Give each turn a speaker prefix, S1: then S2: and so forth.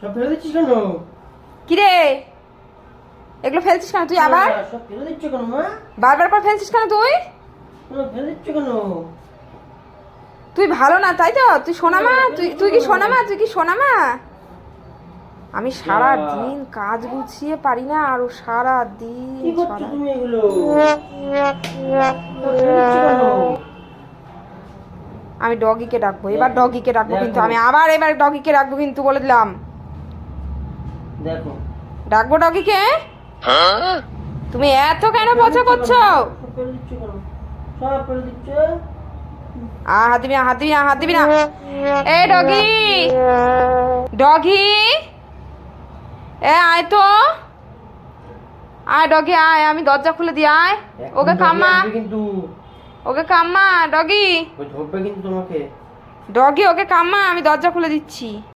S1: সব ফেলে দিচ্ছিস কেন?
S2: কি রে, এগুলো ফেলছিস কেন তুই আবার?
S1: সব ফেলে দিচ্ছ কেন মা?
S2: বারবার করে ফেলছিস কেন তুই?
S1: ফেলে দিচ্ছ কেন?
S2: তুই ভালো না তাই তো? তুই সোনা মা, তুই কি সোনা মা? তুই কি সোনা মা? আমি সারা দিন কাজ গুছিয়ে পারি না, আরো সারা দিন
S1: কি করছো তুমি এগুলো? ফেলে দিচ্ছ কেন?
S2: আমি ডগিকে ডাকবো, এবার ডগিকে ডাকবো কিন্তু আমি আবার এবার ডগিকে ডাকবো কিন্তু বলে দিলাম।
S1: দেখো
S2: ডাকবো ডগিকে। তুমি এত কেন পচা করছো?
S1: সব ফেলে দিচ্ছ কেন? সব ফেলে দিচ্ছ?
S2: হাত দিবি না, হাত দিবি না, হাত দিবি না। এ ডগি, ডগি, এ আয় তো, আয় ডগি আয়, আমি দরজা খুলে দিই, আয়। ওকে কাম্মা,
S1: কিন্তু
S2: ওকে কাম্মা ডগি,
S1: ওই ধরবে কিন্তু তোমাকে।
S2: ডগি ওকে কাম্মা, আমি দরজা খুলে দিচ্ছি।